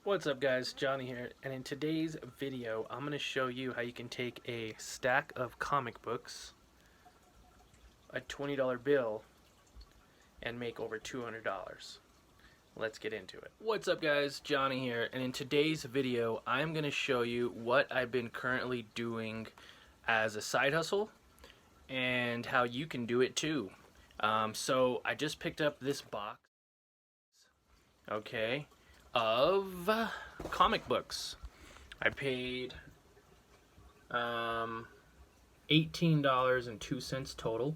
What's up guys, Johnny here, and in today's video I'm going to show you how you can take a stack of comic books, a $20 bill, and make over $200. Let's get into it. What's up guys, Johnny here, and in today's video I'm going to show you what I've been currently doing as a side hustle and how you can do it too. So I just picked up this box, okay, of comic books. I paid $18.02 total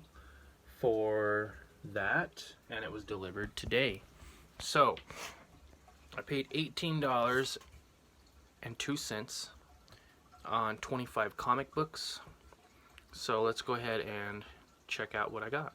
for that, and it was delivered today. So I paid $18.02 on 25 comic books. So let's go ahead and check out what I got.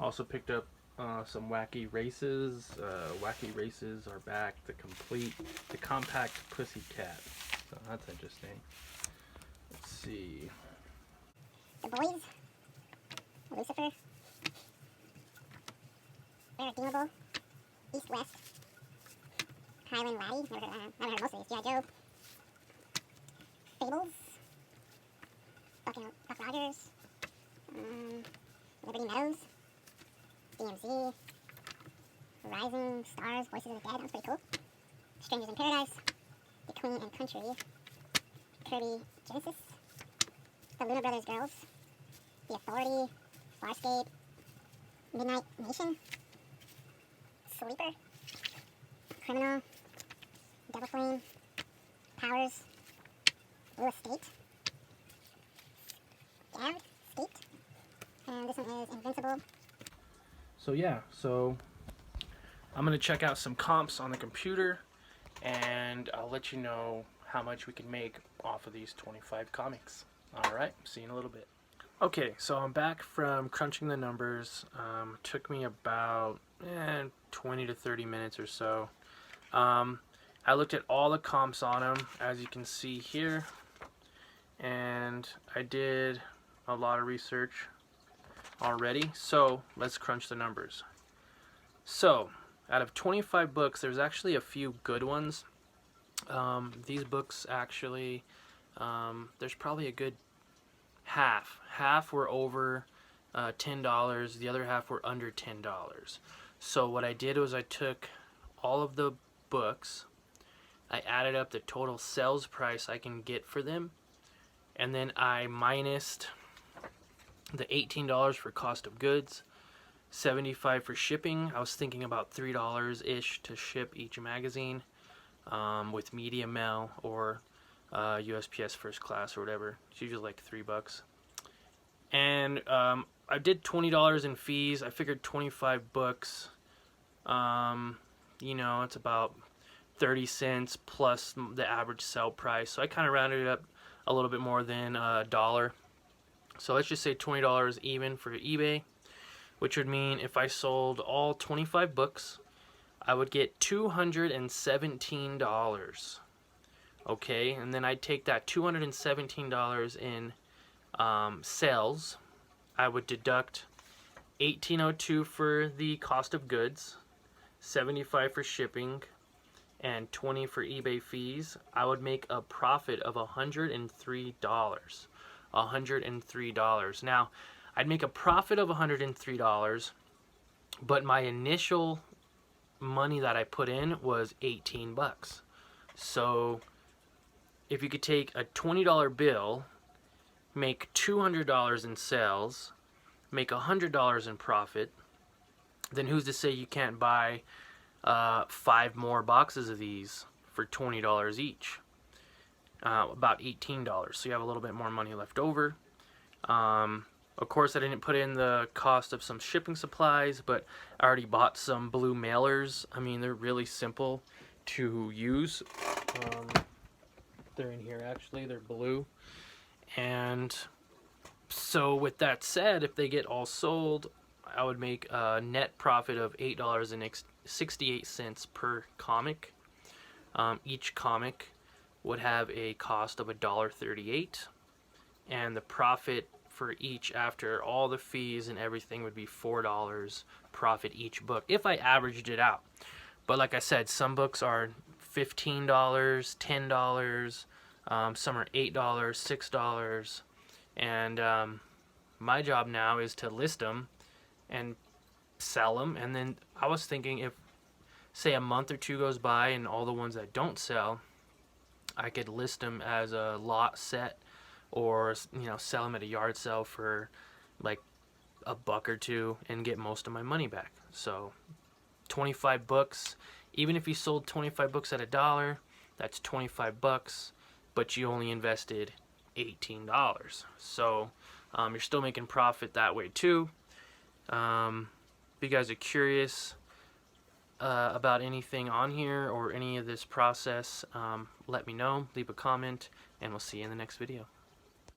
Also picked up some Wacky Races. Wacky Races are back. The compact Pussycat. So that's interesting. Let's see. The Boys, Lucifer, Irredeemable, East West, Highland Laddie, never heard of most of these, G.I. Joe, Fables, Buck Rogers, Liberty Meadows, DMZ, Rising Stars, Voices of the Dead, that was pretty cool, Strangers in Paradise, The Queen and Country, Kirby Genesis, The Lunar Brothers Girls, The Authority, Farscape, Midnight Nation, Sleeper, Criminal, Devil Flame, Powers, Blue Estate, Gav, Skate, and this one is Invincible. So yeah, I'm going to check out some comps on the computer, and I'll let you know how much we can make off of these 25 comics. Alright, see you in a little bit. Okay, so I'm back from crunching the numbers. Took me about 20 to 30 minutes or so. I looked at all the comps on them, as you can see here, and I did a lot of research already, so let's crunch the numbers. So out of 25 books, there's actually a few good ones. These books actually, there's probably a good half were over $10, the other half were under $10. So what I did was I took all of the books, I added up the total sales price I can get for them, and then I minused the $18 for cost of goods, $75 for shipping. I was thinking about $3-ish to ship each magazine with media mail or USPS first class or whatever. It's usually like $3. And I did $20 in fees. I figured 25 books, you know, it's about 30 cents plus the average sell price. So I kind of rounded it up a little bit more than $1. So let's just say $20 even for eBay, which would mean if I sold all 25 books, I would get $217. Okay, and then I'd take that $217 in sales. I would deduct $18.02 for the cost of goods, $75 for shipping, and $20 for eBay fees. I would make a profit of $103. $103. Now, I'd make a profit of $103, but my initial money that I put in was 18 bucks. So if you could take a $20 bill, make $200 in sales, make $100 in profit, then who's to say you can't buy 5 more boxes of these for $20 each? About $18. So you have a little bit more money left over. Of course, I didn't put in the cost of some shipping supplies, but I already bought some blue mailers. I mean, they're really simple to use. They're in here actually, they're blue. And so with that said, if they get all sold, I would make a net profit of $8.68 per comic. Each comic would have a cost of $1.38, and the profit for each after all the fees and everything would be $4 profit each book if I averaged it out. But like I said, some books are $15, $10, some are $8, $6, and my job now is to list them and sell them. And then I was thinking, if say a month or two goes by and all the ones that don't sell, I could list them as a lot set, or sell them at a yard sale for like a buck or two and get most of my money back. So 25 books, even if you sold 25 books at $1, that's 25 bucks, but you only invested $18. So you're still making profit that way too. If you guys are curious about anything on here or any of this process, let me know, leave a comment, and we'll see you in the next video.